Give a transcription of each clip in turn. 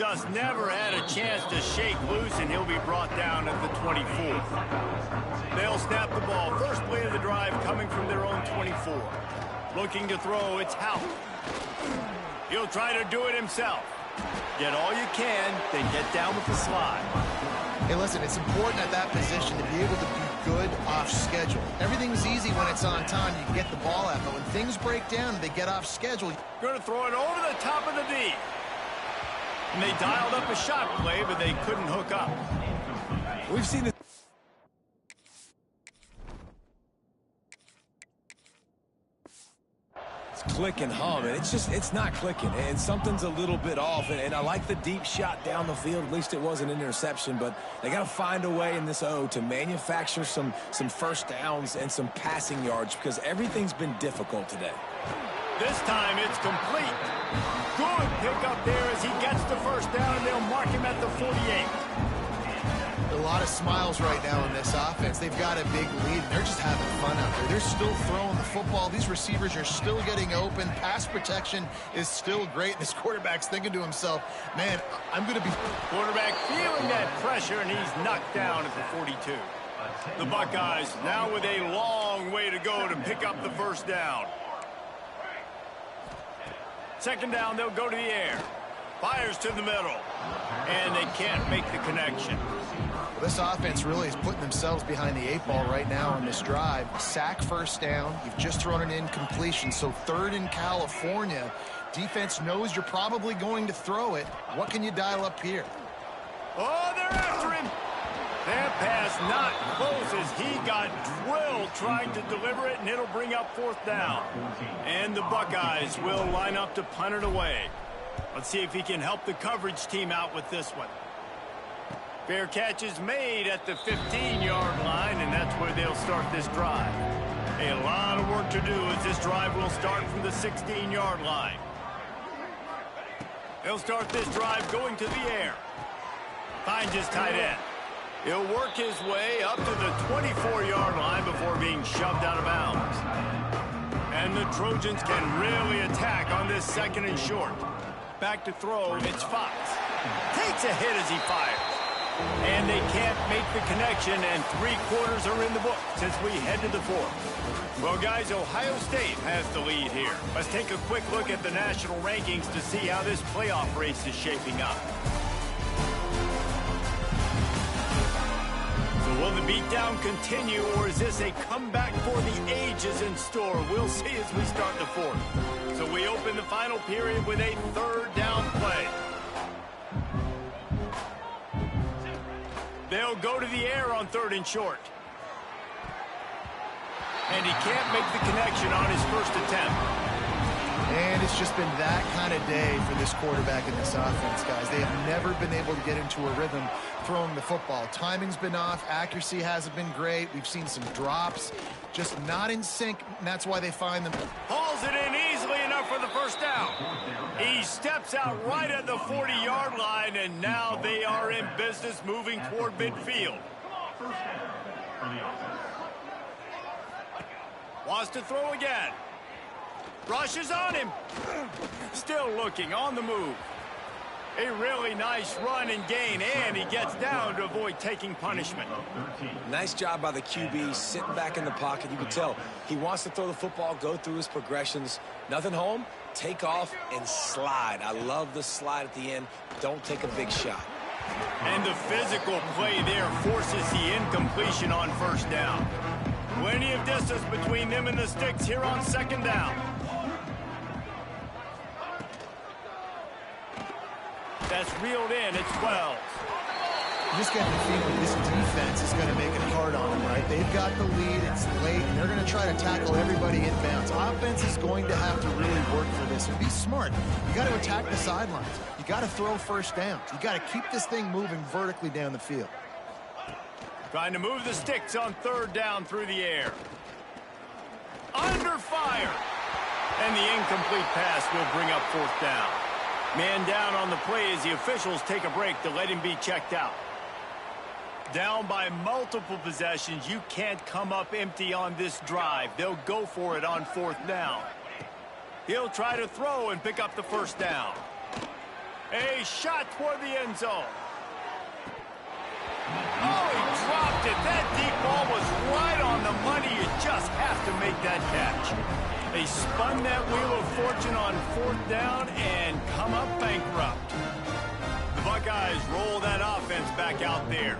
just never had a chance to shake loose, and he'll be brought down at the 24. They'll snap the ball. First play of the drive coming from their own 24. Looking to throw, it's Houck. He'll try to do it himself. Get all you can, then get down with the slide. Hey, listen, it's important at that position to be able to be good off schedule. Everything's easy when it's on time. You can get the ball out, but when things break down and they get off schedule. Going to throw it over the top of the D. And they dialed up a shot play, but they couldn't hook up. We've seen it. Click and hum, and it's not clicking, and something's a little bit off, and I like the deep shot down the field. At least it wasn't an interception, but they got to find a way in this O to manufacture some first downs and some passing yards, because everything's been difficult today. This time it's complete. Good pick up there as he gets the first down, and they'll mark him at the 48. A lot of smiles right now in this offense. They've got a big lead, and they're just having fun out there. They're still throwing the football. These receivers are still getting open. Pass protection is still great. This quarterback's thinking to himself, man, I'm going to be... Quarterback feeling that pressure, and he's knocked down at the 42. The Buckeyes now with a long way to go to pick up the first down. Second down, they'll go to the air. Fires to the middle, and they can't make the connection. This offense really is putting themselves behind the 8 ball right now on this drive. Sack first down. You've just thrown an incompletion, so third in California. Defense knows you're probably going to throw it. What can you dial up here? Oh, they're after him. That pass not close as he got drilled trying to deliver it, and it'll bring up fourth down. And the Buckeyes will line up to punt it away. Let's see if he can help the coverage team out with this one. Fair catch is made at the 15-yard line, and that's where they'll start this drive. A lot of work to do as this drive will start from the 16-yard line. They'll start this drive going to the air. Finds his tight end. He'll work his way up to the 24-yard line before being shoved out of bounds. And the Trojans can really attack on this second and short. Back to throw, it's Fox. Takes a hit as he fires. And they can't make the connection, and 3 quarters are in the book as we head to the fourth. Well, guys, Ohio State has the lead here. Let's take a quick look at the national rankings to see how this playoff race is shaping up. So will the beatdown continue, or is this a comeback for the ages in store? We'll see as we start the fourth. So we open the final period with a third down play. They'll go to the air on third and short. And he can't make the connection on his first attempt. And it's just been that kind of day for this quarterback in this offense, guys. They have never been able to get into a rhythm throwing the football. Timing's been off. Accuracy hasn't been great. We've seen some drops. Just not in sync, and that's why they find them. Hauls it in easily enough for the first down. He steps out right at the 40-yard line, and now they are in business moving toward midfield. Wants to throw again. Rushes on him. Still looking on the move. A really nice run and gain, and he gets down to avoid taking punishment. Nice job by the QB, sitting back in the pocket. You can tell he wants to throw the football, go through his progressions. Nothing home, take off, and slide. I love the slide at the end. Don't take a big shot. And the physical play there forces the incompletion on first down. Plenty of distance between them and the sticks here on second down. That's reeled in at 12. You just get the feeling this defense is going to make it hard on them, right? They've got the lead, it's late, and they're going to try to tackle everybody inbounds. Offense is going to have to really work for this and be smart. You got to attack the sidelines. You got to throw first downs. You got to keep this thing moving vertically down the field. Trying to move the sticks on third down through the air. Under fire. And the incomplete pass will bring up fourth down. Man down on the play as the officials take a break to let him be checked out. Down by multiple possessions, you can't come up empty on this drive. They'll go for it on fourth down. He'll try to throw and pick up the first down. A shot toward the end zone. Oh, he dropped it. That deep ball was right on the money. You just have to make that catch. They spun that wheel of fortune on 4th down and come up bankrupt. The Buckeyes roll that offense back out there.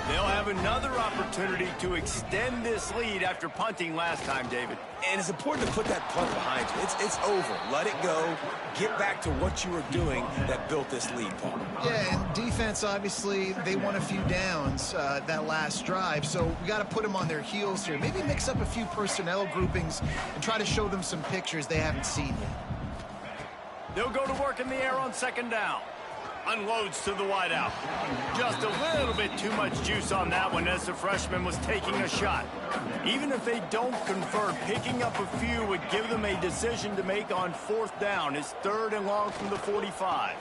They'll have another opportunity to extend this lead after punting last time, David. And it's important to put that punt behind you. It's over. Let it go. Get back to what you were doing that built this lead, Paul. Yeah, and defense, obviously, they won a few downs that last drive, so we got to put them on their heels here. Maybe mix up a few personnel groupings and try to show them some pictures they haven't seen yet. They'll go to work in the air on 2nd down. Unloads to the wideout. Just a little bit too much juice on that one as the freshman was taking a shot. Even if they don't convert, picking up a few would give them a decision to make on 4th down. It's 3rd and long from the 45.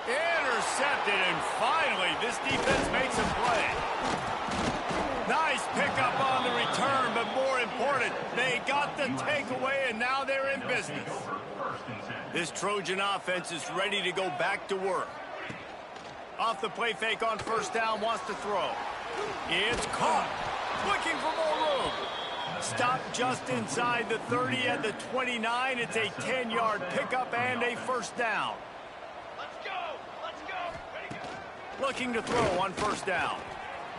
Intercepted, and finally this defense makes a play. Nice pickup on the return, but more important, they got the takeaway, and now they're in business. This Trojan offense is ready to go back to work. Off the play fake on 1st down, wants to throw. It's caught. Looking for more room. Stopped just inside the 30 at the 29. It's a 10-yard pickup and a 1st down. Let's go. Let's go. Ready, go. Looking to throw on 1st down.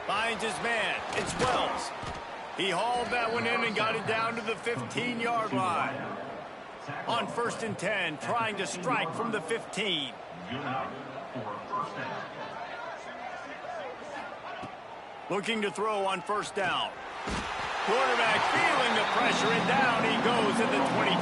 Finds his man. It's Wells. He hauled that one in and got it down to the 15-yard line. On 1st and 10, trying to strike from the 15. Looking to throw on 1st down. Quarterback feeling the pressure, and down he goes at the 22.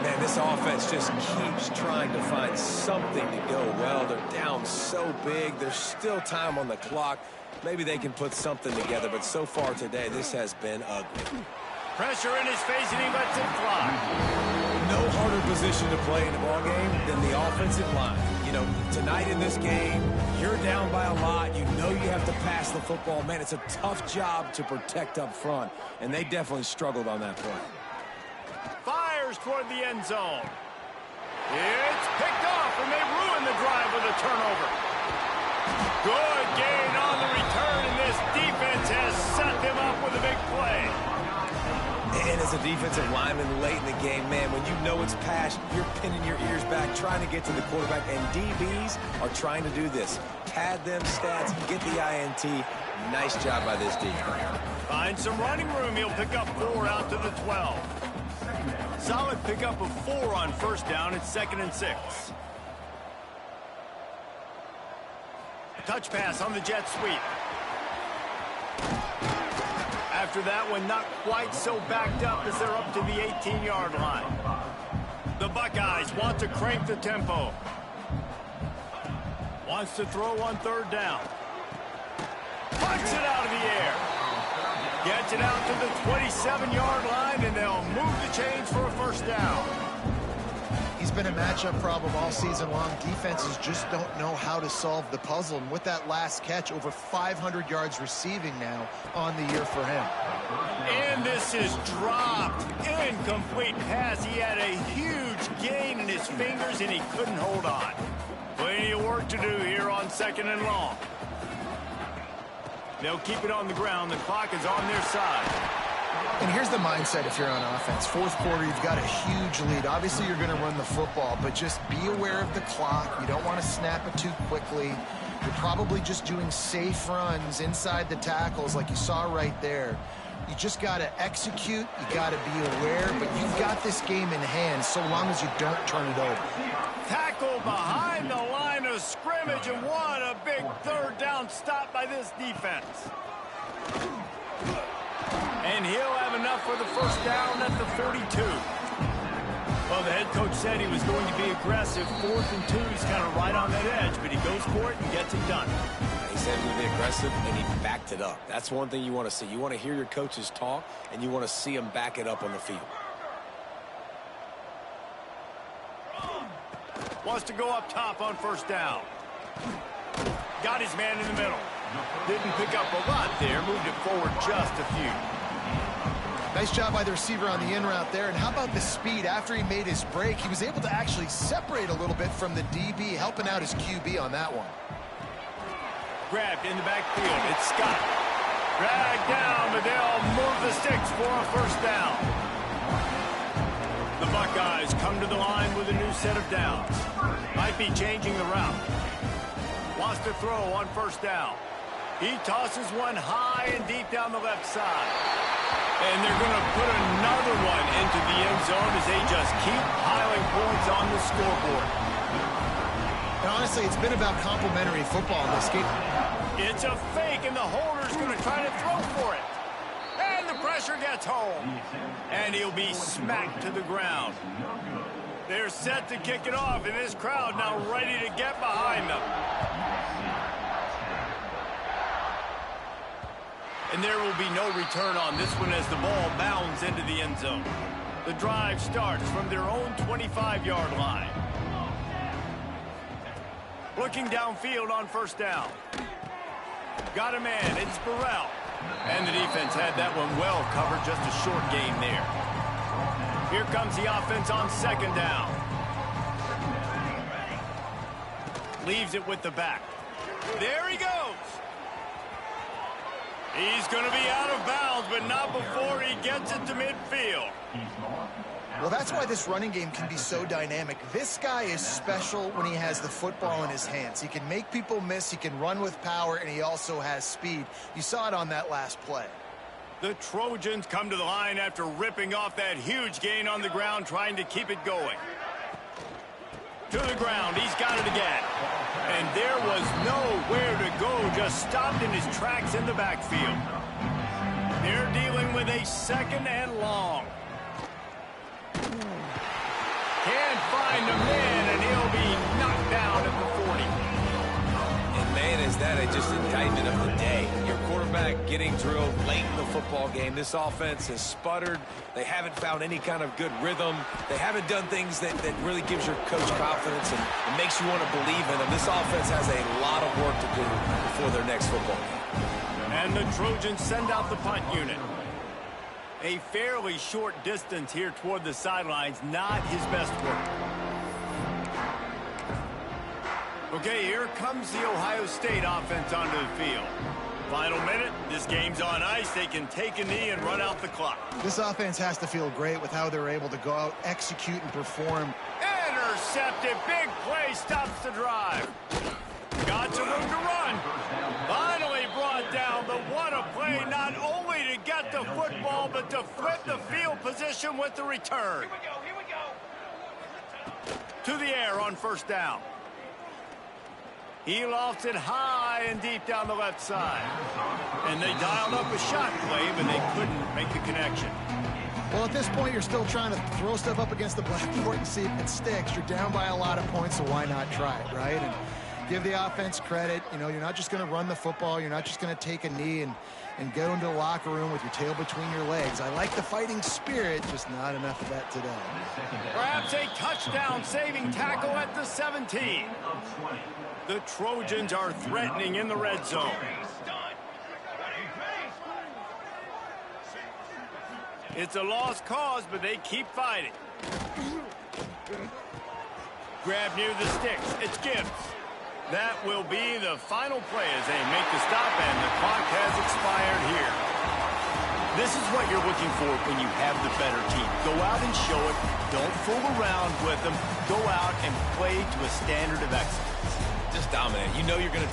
Man, this offense just keeps trying to find something to go well. They're down so big. There's still time on the clock. Maybe they can put something together, but so far today, this has been ugly. Pressure in his face, and he lets it fly. No harder position to play in a ball game than the offensive line. You know, tonight in this game, you're down by a lot. You know you have to pass the football. Man, it's a tough job to protect up front, and they definitely struggled on that play. Fires toward the end zone. It's picked off, and they ruin the drive with a turnover. Good gain on the return, and this defense has set them up with a big play. And as a defensive lineman late in the game, man, when you know it's pass, you're pinning your ears back, trying to get to the quarterback, and DBs are trying to do this. Pad them stats, get the INT. Nice job by this defense. Find some running room. He'll pick up 4 out to the 12. Solid pickup of 4 on 1st down. It's 2nd and 6. Touch pass on the jet sweep. After that one, not quite so backed up as they're up to the 18-yard line. The Buckeyes want to crank the tempo. Wants to throw on 3rd down. Punts it out of the air. Gets it out to the 27-yard line, and they'll move the chains for a 1st down. He's been a matchup problem all season long. Defenses just don't know how to solve the puzzle. And with that last catch, over 500 yards receiving now on the year for him. And this is dropped. Incomplete pass. He had a huge gain in his fingers, and he couldn't hold on. Plenty of work to do here on 2nd and long. They'll keep it on the ground. The clock is on their side. And here's the mindset if you're on offense. 4th quarter, you've got a huge lead. Obviously, you're going to run the football, but just be aware of the clock. You don't want to snap it too quickly. You're probably just doing safe runs inside the tackles like you saw right there. You just got to execute. You got to be aware, but you've got this game in hand so long as you don't turn it over. Tackle behind the line of scrimmage, and what a big 3rd down stop by this defense. And he'll have enough for the 1st down at the 42. Well, the head coach said he was going to be aggressive. 4th and 2, he's kind of right on that edge, but he goes for it and gets it done. He said he would be aggressive, and he backed it up. That's one thing you want to see. You want to hear your coaches talk, and you want to see them back it up on the field. Wants to go up top on 1st down. Got his man in the middle. Didn't pick up a lot there. Moved it forward just a few. Nice job by the receiver on the in route there. And how about the speed? After he made his break, he was able to actually separate a little bit from the DB, helping out his QB on that one. Grabbed in the backfield. It's Scott. Dragged down, but they'll move the sticks for a first down. The Buckeyes come to the line with a new set of downs. Might be changing the route. Wants to throw on first down. He tosses one high and deep down the left side. And they're going to put another one into the end zone as they just keep piling points on the scoreboard. And honestly, it's been about complimentary football in this game. It's a fake, and the holder's going to try to throw for it. And the pressure gets home. And he'll be smacked to the ground. They're set to kick it off, and this crowd now ready to get behind them. And there will be no return on this one as the ball bounds into the end zone. The drive starts from their own 25-yard line. Looking downfield on first down. Got a man. It's Burrell. And the defense had that one well covered. Just a short gain there. Here comes the offense on second down. Leaves it with the back. There he goes. He's going to be out of bounds, but not before he gets it to midfield. Well, that's why this running game can be so dynamic. This guy is special when he has the football in his hands. He can make people miss, he can run with power, and he also has speed. You saw it on that last play. The Trojans come to the line after ripping off that huge gain on the ground, trying to keep it going. To the ground, he's got it again. And there was nowhere to go, just stopped in his tracks in the backfield. They're dealing with a second and long. Can't find a man, and he'll be knocked down at the 40. And man, is that just indictment of the day. Your quarterback getting drilled late in the football game. This offense has sputtered. They haven't found any kind of good rhythm. They haven't done things that really gives your coach confidence and makes you want to believe in them. This offense has a lot of work to do before their next football game. And the Trojans send out the punt unit. A fairly short distance here toward the sidelines, not his best work. Okay, here comes the Ohio State offense onto the field. Final minute, this game's on ice. They can take a knee and run out the clock. This offense has to feel great with how they're able to go out, execute, and perform. Intercepted, big play, stops the drive. Got some room to run. Finally brought down, but what a play, not only to get the football, but to flip the field position with the return. Here we go. To the air on first down. He lofts it high and deep down the left side. And they dialed up a shot play, but they couldn't make the connection. Well, at this point, you're still trying to throw stuff up against the blackboard and see if it sticks. You're down by a lot of points, so why not try it, right? And give the offense credit. You know, you're not just going to run the football. You're not just going to take a knee and go into the locker room with your tail between your legs. I like the fighting spirit, just not enough of that today. Perhaps a touchdown-saving tackle at the 17. The Trojans are threatening in the red zone. It's a lost cause, but they keep fighting. Grab near the sticks. It's Gibbs. That will be the final play as they make the stop, and the clock has expired here. This is what you're looking for when you have the better team. Go out and show it. Don't fool around with them. Go out and play to a standard of excellence. Just dominate. You know you're going to take